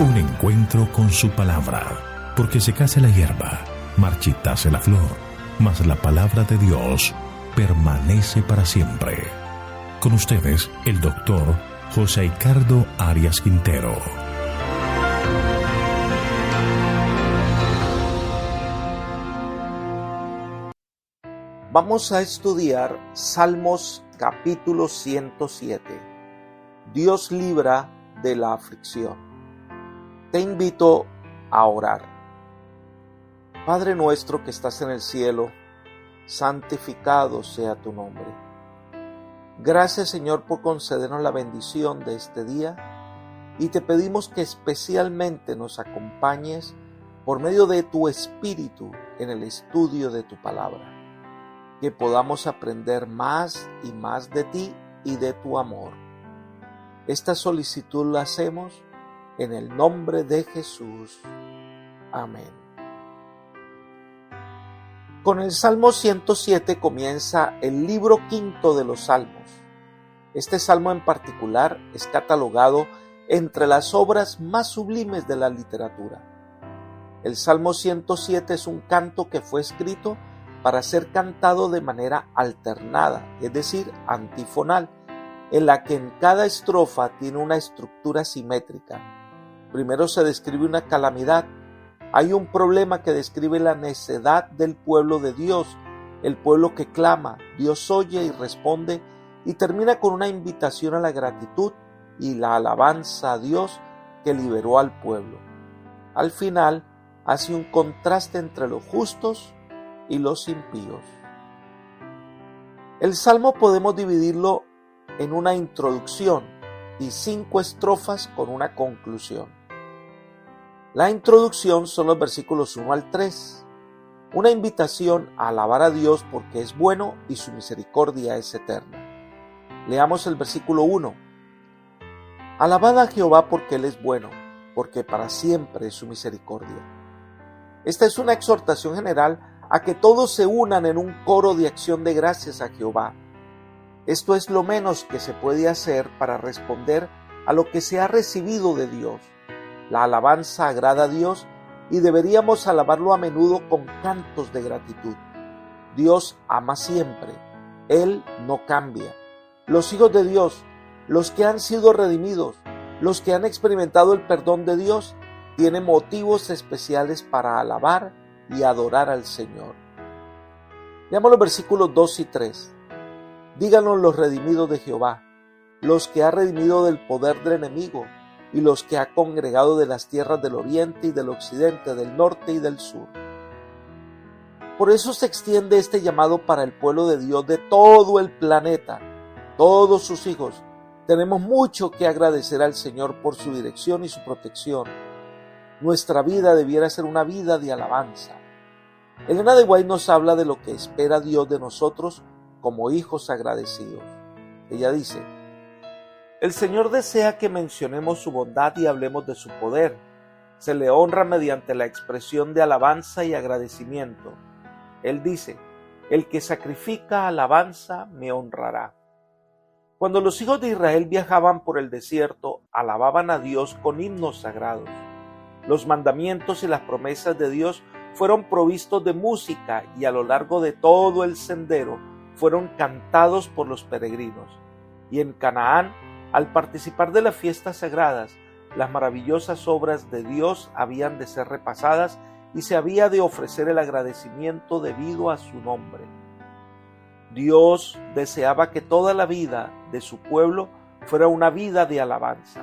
Un encuentro con su palabra, porque secase la hierba, marchitase la flor, mas la palabra de Dios permanece para siempre. Con ustedes, el doctor José Ricardo Arias Quintero. Vamos a estudiar Salmos capítulo 107. Dios libra de la aflicción. Te invito a orar. Padre nuestro que estás en el cielo, santificado sea tu nombre. Gracias, Señor, por concedernos la bendición de este día y te pedimos que especialmente nos acompañes por medio de tu Espíritu en el estudio de tu palabra. Que podamos aprender más y más de ti y de tu amor. Esta solicitud la hacemos en el nombre de Jesús. Amén. Con el Salmo 107 comienza el libro quinto de los Salmos. Este salmo en particular es catalogado entre las obras más sublimes de la literatura. El Salmo 107 es un canto que fue escrito para ser cantado de manera alternada, es decir, antifonal, en la que en cada estrofa tiene una estructura simétrica. Primero se describe una calamidad, hay un problema que describe la necedad del pueblo de Dios, el pueblo que clama, Dios oye y responde, y termina con una invitación a la gratitud y la alabanza a Dios que liberó al pueblo. Al final, hace un contraste entre los justos y los impíos. El salmo podemos dividirlo en una introducción y 5 estrofas con una conclusión. La introducción son los versículos 1 al 3, una invitación a alabar a Dios porque es bueno y su misericordia es eterna. Leamos el versículo 1. Alabad a Jehová porque Él es bueno, porque para siempre es su misericordia. Esta es una exhortación general a que todos se unan en un coro de acción de gracias a Jehová. Esto es lo menos que se puede hacer para responder a lo que se ha recibido de Dios. La alabanza agrada a Dios y deberíamos alabarlo a menudo con cantos de gratitud. Dios ama siempre, Él no cambia. Los hijos de Dios, los que han sido redimidos, los que han experimentado el perdón de Dios, tienen motivos especiales para alabar y adorar al Señor. Leamos los versículos 2 y 3. Díganos los redimidos de Jehová, los que ha redimido del poder del enemigo, y los que ha congregado de las tierras del oriente y del occidente, del norte y del sur. Por eso se extiende este llamado para el pueblo de Dios de todo el planeta, todos sus hijos. Tenemos mucho que agradecer al Señor por su dirección y su protección. Nuestra vida debiera ser una vida de alabanza. Elena de White nos habla de lo que espera Dios de nosotros como hijos agradecidos. Ella dice: el Señor desea que mencionemos su bondad y hablemos de su poder. Se le honra mediante la expresión de alabanza y agradecimiento. Él dice: el que sacrifica alabanza me honrará. Cuando los hijos de Israel viajaban por el desierto, alababan a Dios con himnos sagrados. Los mandamientos y las promesas de Dios fueron provistos de música y a lo largo de todo el sendero fueron cantados por los peregrinos. Y en Canaán, al participar de las fiestas sagradas, las maravillosas obras de Dios habían de ser repasadas y se había de ofrecer el agradecimiento debido a su nombre. Dios deseaba que toda la vida de su pueblo fuera una vida de alabanza.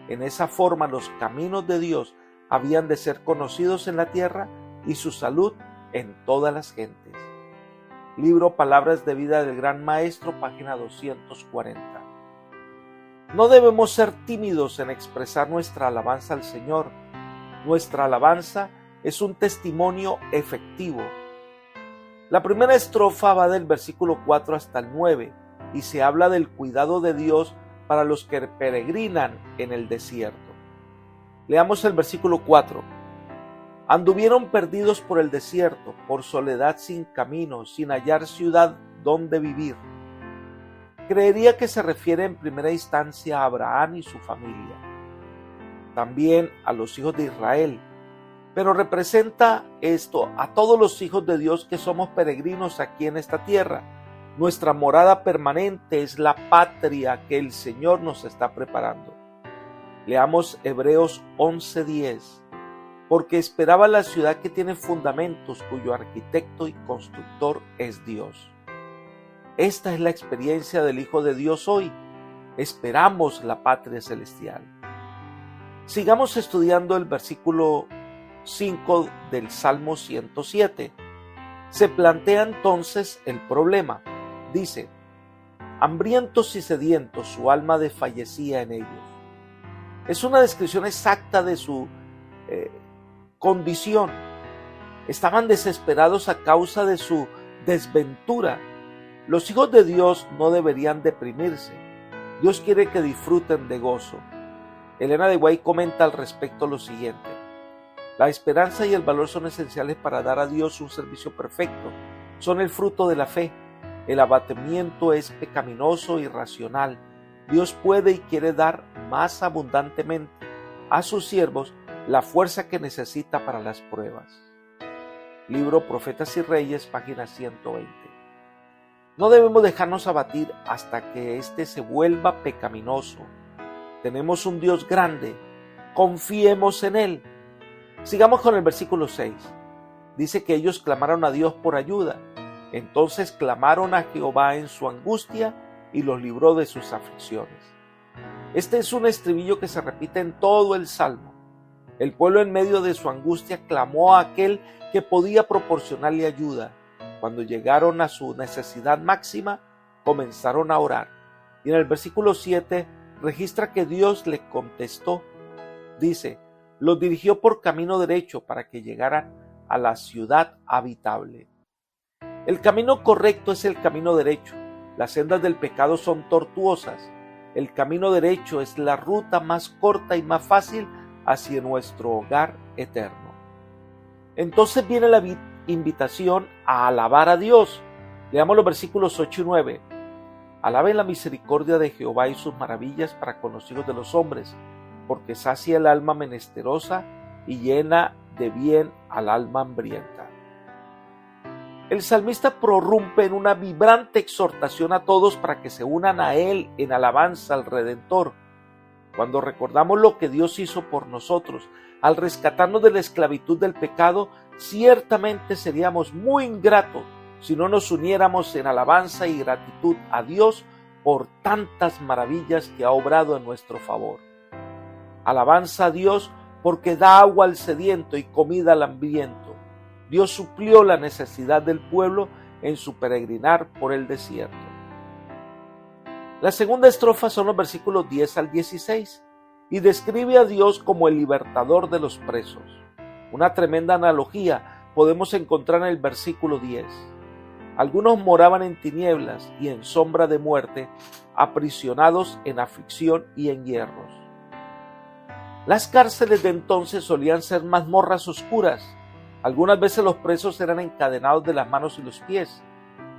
En esa forma los caminos de Dios habían de ser conocidos en la tierra y su salud en todas las gentes. Libro Palabras de Vida del Gran Maestro, página 240. No debemos ser tímidos en expresar nuestra alabanza al Señor. Nuestra alabanza es un testimonio efectivo. La primera estrofa va del versículo 4 hasta el 9 y se habla del cuidado de Dios para los que peregrinan en el desierto. Leamos el versículo 4. Anduvieron perdidos por el desierto, por soledad sin camino, sin hallar ciudad donde vivir. Creería que se refiere en primera instancia a Abraham y su familia. también a los hijos de Israel, pero representa esto a todos los hijos de Dios que somos peregrinos aquí en esta tierra. Nuestra morada permanente es la patria que el Señor nos está preparando. Leamos Hebreos 11:10. Porque esperaba la ciudad que tiene fundamentos, cuyo arquitecto y constructor es Dios. Esta es la experiencia del Hijo de Dios hoy. Esperamos la patria celestial. Sigamos estudiando el versículo 5 del Salmo 107. Se plantea entonces el problema. Dice: hambrientos y sedientos, su alma desfallecía en ellos. Es una descripción exacta de su condición. Estaban desesperados a causa de su desventura. Los hijos de Dios no deberían deprimirse. Dios quiere que disfruten de gozo. Elena de White comenta al respecto lo siguiente: la esperanza y el valor son esenciales para dar a Dios un servicio perfecto. Son el fruto de la fe. El abatimiento es pecaminoso y irracional. Dios puede y quiere dar más abundantemente a sus siervos la fuerza que necesita para las pruebas. Libro Profetas y Reyes, página 120. No debemos dejarnos abatir hasta que éste se vuelva pecaminoso. Tenemos un Dios grande, confiemos en Él. Sigamos con el versículo 6. Dice que ellos clamaron a Dios por ayuda. Entonces clamaron a Jehová en su angustia y los libró de sus aflicciones. Este es un estribillo que se repite en todo el Salmo. El pueblo en medio de su angustia clamó a aquel que podía proporcionarle ayuda. Cuando llegaron a su necesidad máxima, comenzaron a orar. Y en el versículo 7 registra que Dios le contestó. Dice: los dirigió por camino derecho para que llegaran a la ciudad habitable. El camino correcto es el camino derecho. Las sendas del pecado son tortuosas. El camino derecho es la ruta más corta y más fácil hacia nuestro hogar eterno. Entonces viene la invitación a alabar a Dios. Leamos los versículos 8 y 9. Alaben la misericordia de Jehová y sus maravillas para con los hijos de los hombres, porque sacia el alma menesterosa y llena de bien al alma hambrienta. El salmista prorrumpe en una vibrante exhortación a todos para que se unan a él en alabanza al Redentor. Cuando recordamos lo que Dios hizo por nosotros al rescatarnos de la esclavitud del pecado, ciertamente seríamos muy ingratos si no nos uniéramos en alabanza y gratitud a Dios por tantas maravillas que ha obrado en nuestro favor. Alabanza a Dios porque da agua al sediento y comida al hambriento. Dios suplió la necesidad del pueblo en su peregrinar por el desierto. La segunda estrofa son los versículos 10 al 16 y describe a Dios como el libertador de los presos. Una tremenda analogía podemos encontrar en el versículo 10. Algunos moraban en tinieblas y en sombra de muerte, aprisionados en aflicción y en hierros. Las cárceles de entonces solían ser mazmorras oscuras. Algunas veces los presos eran encadenados de las manos y los pies.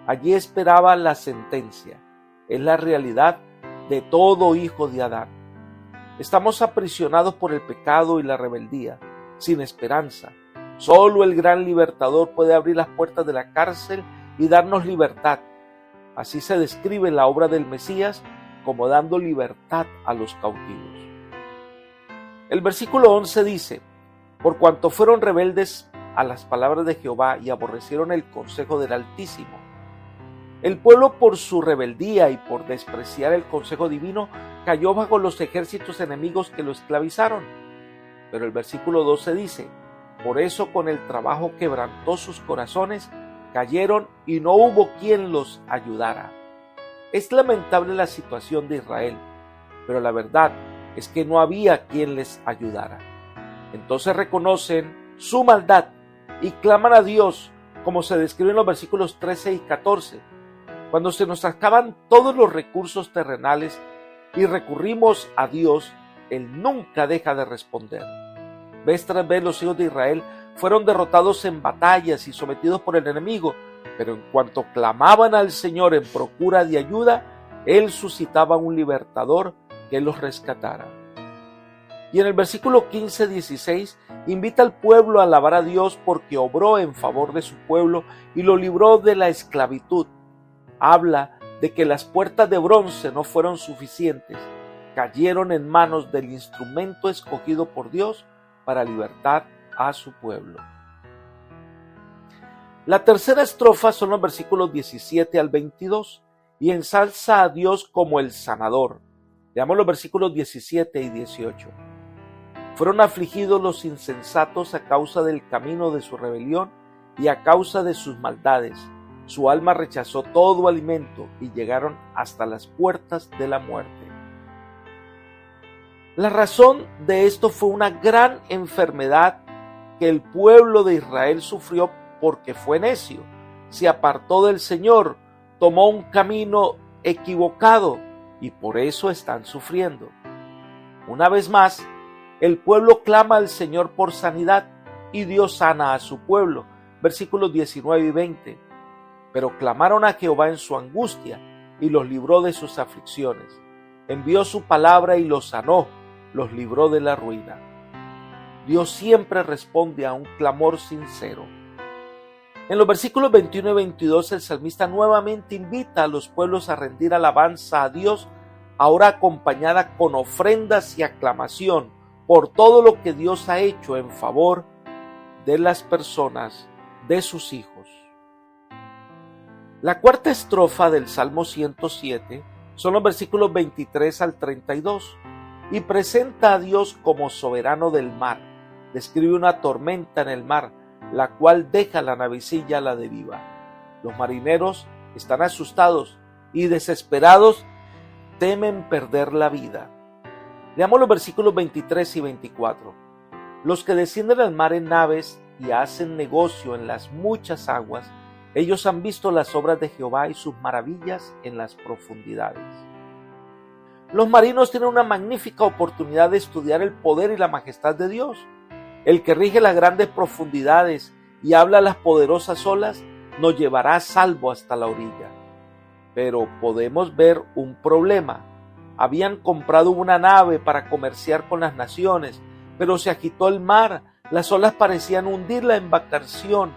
Allí esperaba la sentencia. Es la realidad de todo hijo de Adán. Estamos aprisionados por el pecado y la rebeldía, sin esperanza. Solo el gran libertador puede abrir las puertas de la cárcel y darnos libertad. Así se describe la obra del Mesías como dando libertad a los cautivos. El versículo 11 dice: por cuanto fueron rebeldes a las palabras de Jehová y aborrecieron el consejo del Altísimo. El pueblo, por su rebeldía y por despreciar el consejo divino, cayó bajo los ejércitos enemigos que lo esclavizaron. Pero el versículo 12 dice: por eso con el trabajo quebrantó sus corazones, cayeron y no hubo quien los ayudara. Es lamentable la situación de Israel, pero la verdad es que no había quien les ayudara. Entonces reconocen su maldad y claman a Dios, como se describe en los versículos 13 y 14. Cuando se nos acaban todos los recursos terrenales y recurrimos a Dios, Él nunca deja de responder. Vez tras vez los hijos de Israel fueron derrotados en batallas y sometidos por el enemigo, pero en cuanto clamaban al Señor en procura de ayuda, Él suscitaba un libertador que los rescatara. Y en el versículo 15-16 invita al pueblo a alabar a Dios porque obró en favor de su pueblo y lo libró de la esclavitud. Habla de que las puertas de bronce no fueron suficientes, cayeron en manos del instrumento escogido por Dios para libertar a su pueblo. La tercera estrofa son los versículos 17 al 22 y ensalza a Dios como el sanador. Veamos los versículos 17 y 18. Fueron afligidos los insensatos a causa del camino de su rebelión y a causa de sus maldades. Su alma rechazó todo alimento y llegaron hasta las puertas de la muerte. La razón de esto fue una gran enfermedad que el pueblo de Israel sufrió porque fue necio, se apartó del Señor, tomó un camino equivocado y por eso están sufriendo. Una vez más, el pueblo clama al Señor por sanidad y Dios sana a su pueblo. Versículos 19 y 20. Pero clamaron a Jehová en su angustia y los libró de sus aflicciones. Envió su palabra y los sanó, los libró de la ruina. Dios siempre responde a un clamor sincero. En los versículos 21 y 22 el salmista nuevamente invita a los pueblos a rendir alabanza a Dios, ahora acompañada con ofrendas y aclamación por todo lo que Dios ha hecho en favor de las personas, de sus hijos. La cuarta estrofa del Salmo 107 son los versículos 23 al 32 y presenta a Dios como soberano del mar. Describe una tormenta en el mar, la cual deja la navecilla a la deriva. Los marineros están asustados y desesperados temen perder la vida. Leamos los versículos 23 y 24. Los que descienden al mar en naves y hacen negocio en las muchas aguas, ellos han visto las obras de Jehová y sus maravillas en las profundidades. Los marinos tienen una magnífica oportunidad de estudiar el poder y la majestad de Dios. El que rige las grandes profundidades y habla a las poderosas olas, nos llevará a salvo hasta la orilla. Pero podemos ver un problema. Habían comprado una nave para comerciar con las naciones, pero se agitó el mar, las olas parecían hundir la embarcación.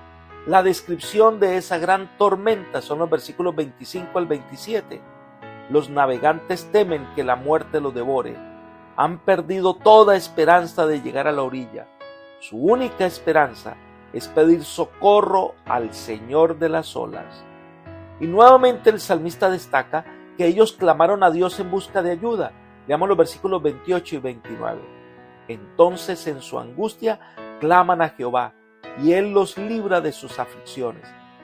La descripción de esa gran tormenta son los versículos 25 al 27. Los navegantes temen que la muerte los devore. Han perdido toda esperanza de llegar a la orilla. Su única esperanza es pedir socorro al Señor de las olas. Y nuevamente el salmista destaca que ellos clamaron a Dios en busca de ayuda. Veamos los versículos 28 y 29. Entonces en su angustia claman a Jehová, y Él los libra de sus aflicciones.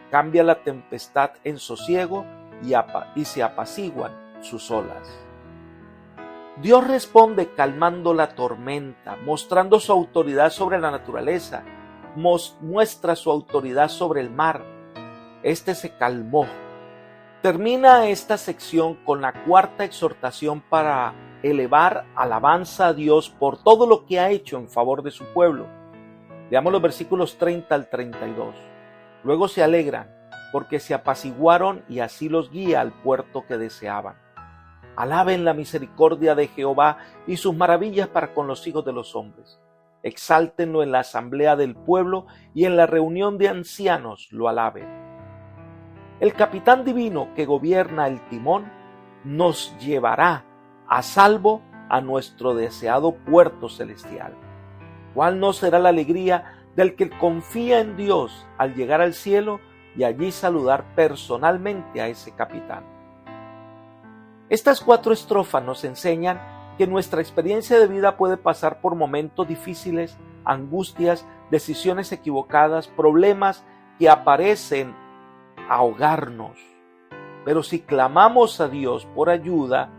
Cambia la tempestad en sosiego y se apaciguan sus olas. Dios responde calmando la tormenta, mostrando su autoridad sobre la naturaleza, muestra su autoridad sobre el mar. Este se calmó. Termina esta sección con la cuarta exhortación para elevar alabanza a Dios por todo lo que ha hecho en favor de su pueblo. Veamos los versículos 30 al 32. Luego se alegran porque se apaciguaron y así los guía al puerto que deseaban. Alaben la misericordia de Jehová y sus maravillas para con los hijos de los hombres. Exáltenlo en la asamblea del pueblo y en la reunión de ancianos lo alaben. El capitán divino que gobierna el timón nos llevará a salvo a nuestro deseado puerto celestial. ¿Cuál no será la alegría del que confía en Dios al llegar al cielo y allí saludar personalmente a ese capitán? Estas 4 estrofas nos enseñan que nuestra experiencia de vida puede pasar por momentos difíciles, angustias, decisiones equivocadas, problemas que aparecen a ahogarnos. Pero si clamamos a Dios por ayuda,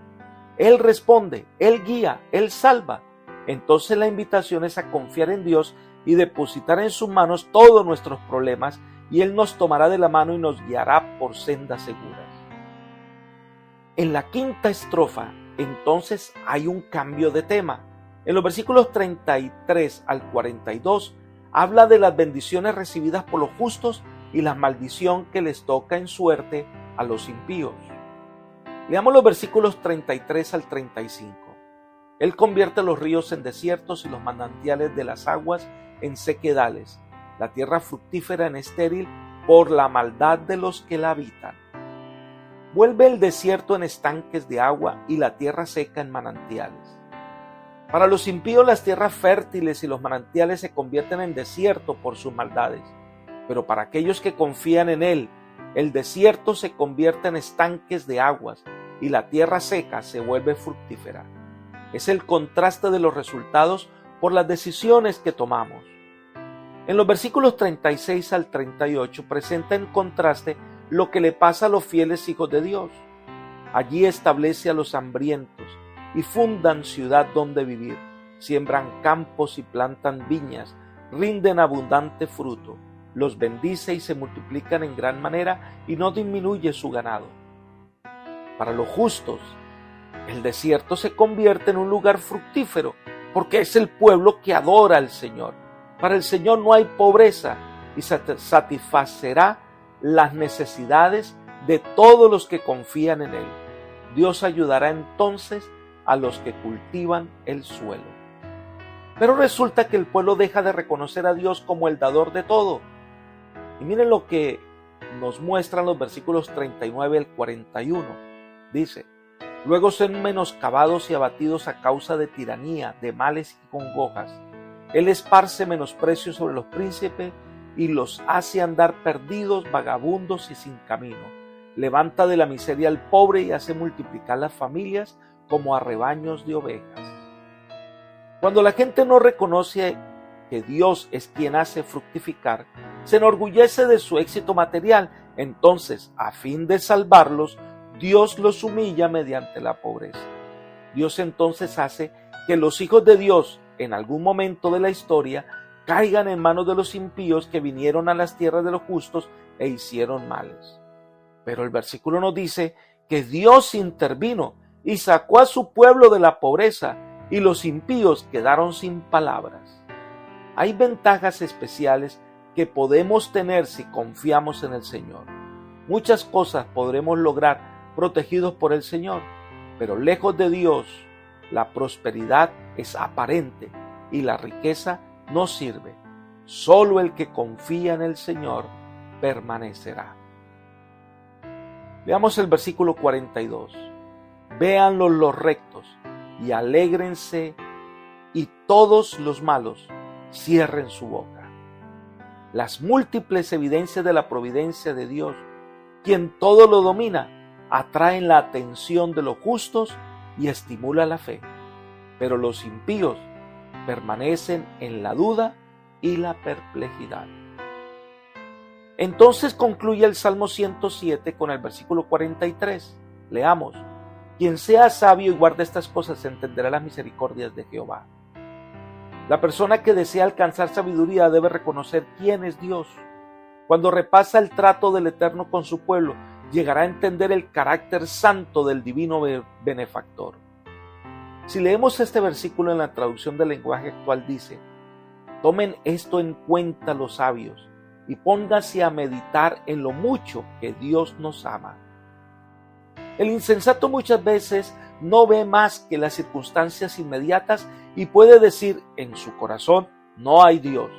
Él responde, Él guía, Él salva. Entonces la invitación es a confiar en Dios y depositar en sus manos todos nuestros problemas, y Él nos tomará de la mano y nos guiará por sendas seguras. En la quinta estrofa, entonces hay un cambio de tema. En los versículos 33 al 42 habla de las bendiciones recibidas por los justos y la maldición que les toca en suerte a los impíos. Leamos los versículos 33 al 35. Él convierte los ríos en desiertos y los manantiales de las aguas en sequedales, la tierra fructífera en estéril por la maldad de los que la habitan. Vuelve el desierto en estanques de agua y la tierra seca en manantiales. Para los impíos las tierras fértiles y los manantiales se convierten en desierto por sus maldades, pero para aquellos que confían en Él, el desierto se convierte en estanques de aguas y la tierra seca se vuelve fructífera. Es el contraste de los resultados por las decisiones que tomamos. En los versículos 36 al 38 presenta en contraste lo que le pasa a los fieles hijos de Dios. Allí establece a los hambrientos y fundan ciudad donde vivir, siembran campos y plantan viñas, rinden abundante fruto, los bendice y se multiplican en gran manera y no disminuye su ganado. Para los justos, el desierto se convierte en un lugar fructífero porque es el pueblo que adora al Señor. Para el Señor no hay pobreza y satisfacerá las necesidades de todos los que confían en Él. Dios ayudará entonces a los que cultivan el suelo. Pero resulta que el pueblo deja de reconocer a Dios como el dador de todo. Y miren lo que nos muestran los versículos 39 al 41. Dice: luego son menoscabados y abatidos a causa de tiranía, de males y congojas. Él esparce menosprecio sobre los príncipes y los hace andar perdidos, vagabundos y sin camino. Levanta de la miseria al pobre y hace multiplicar las familias como a rebaños de ovejas. Cuando la gente no reconoce que Dios es quien hace fructificar, se enorgullece de su éxito material. Entonces, a fin de salvarlos, Dios los humilla mediante la pobreza. Dios entonces hace que los hijos de Dios, en algún momento de la historia, caigan en manos de los impíos que vinieron a las tierras de los justos e hicieron males. Pero el versículo nos dice que Dios intervino y sacó a su pueblo de la pobreza y los impíos quedaron sin palabras. Hay ventajas especiales que podemos tener si confiamos en el Señor. Muchas cosas podremos lograr protegidos por el Señor, pero lejos de Dios, la prosperidad es aparente y la riqueza no sirve. Solo el que confía en el Señor permanecerá. Veamos el versículo 42. Véanlo los rectos y alégrense, y todos los malos cierren su boca. Las múltiples evidencias de la providencia de Dios, quien todo lo domina, atraen la atención de los justos y estimulan la fe. Pero los impíos permanecen en la duda y la perplejidad. Entonces concluye el Salmo 107 con el versículo 43. Leamos: quien sea sabio y guarde estas cosas entenderá las misericordias de Jehová. La persona que desea alcanzar sabiduría debe reconocer quién es Dios. Cuando repasa el trato del Eterno con su pueblo, llegará a entender el carácter santo del divino benefactor. Si leemos este versículo en la traducción del lenguaje actual, dice: tomen esto en cuenta los sabios y pónganse a meditar en lo mucho que Dios nos ama. El insensato muchas veces no ve más que las circunstancias inmediatas y puede decir en su corazón: no hay Dios.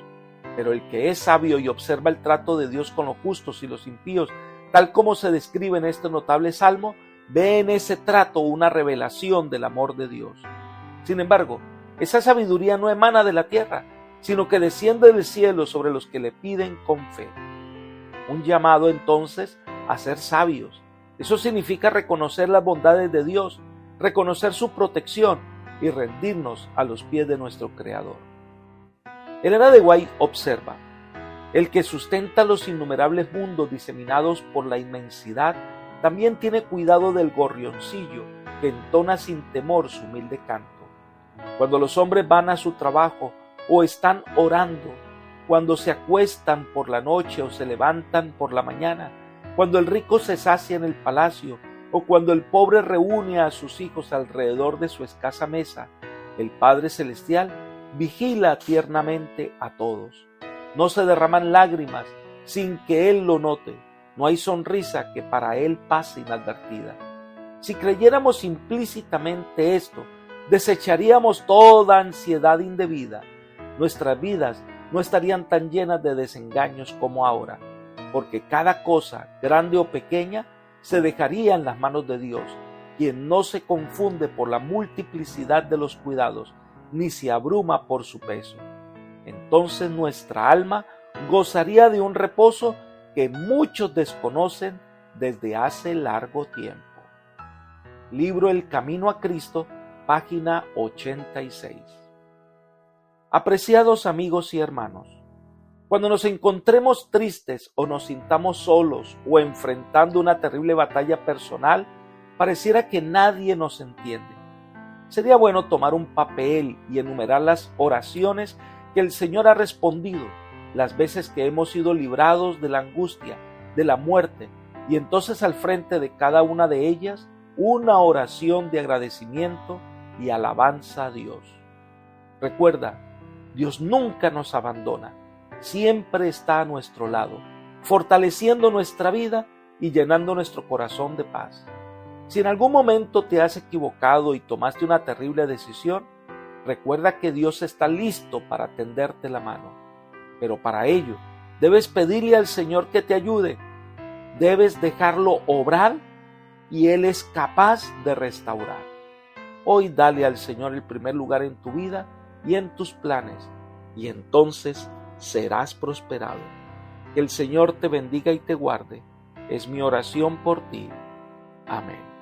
Pero el que es sabio y observa el trato de Dios con los justos y los impíos, tal como se describe en este notable salmo, ve en ese trato una revelación del amor de Dios. Sin embargo, esa sabiduría no emana de la tierra, sino que desciende del cielo sobre los que le piden con fe. Un llamado entonces a ser sabios. Eso significa reconocer las bondades de Dios, reconocer su protección y rendirnos a los pies de nuestro Creador. Elena de White observa: el que sustenta los innumerables mundos diseminados por la inmensidad también tiene cuidado del gorrioncillo que entona sin temor su humilde canto. Cuando los hombres van a su trabajo o están orando, cuando se acuestan por la noche o se levantan por la mañana, cuando el rico se sacia en el palacio o cuando el pobre reúne a sus hijos alrededor de su escasa mesa, el Padre Celestial vigila tiernamente a todos. No se derraman lágrimas sin que Él lo note. No hay sonrisa que para Él pase inadvertida. Si creyéramos implícitamente esto, desecharíamos toda ansiedad indebida. Nuestras vidas no estarían tan llenas de desengaños como ahora, porque cada cosa, grande o pequeña, se dejaría en las manos de Dios, quien no se confunde por la multiplicidad de los cuidados, ni se abruma por su peso. Entonces nuestra alma gozaría de un reposo que muchos desconocen desde hace largo tiempo. Libro El Camino a Cristo, página 86. Apreciados amigos y hermanos, cuando nos encontremos tristes o nos sintamos solos o enfrentando una terrible batalla personal, pareciera que nadie nos entiende. Sería bueno tomar un papel y enumerar las oraciones que el Señor ha respondido, las veces que hemos sido librados de la angustia, de la muerte, y entonces al frente de cada una de ellas, una oración de agradecimiento y alabanza a Dios. Recuerda, Dios nunca nos abandona, siempre está a nuestro lado, fortaleciendo nuestra vida y llenando nuestro corazón de paz. Si en algún momento te has equivocado y tomaste una terrible decisión, recuerda que Dios está listo para tenderte la mano. Pero para ello, debes pedirle al Señor que te ayude. Debes dejarlo obrar y Él es capaz de restaurar. Hoy dale al Señor el primer lugar en tu vida y en tus planes, y entonces serás prosperado. Que el Señor te bendiga y te guarde. Es mi oración por ti. Amén.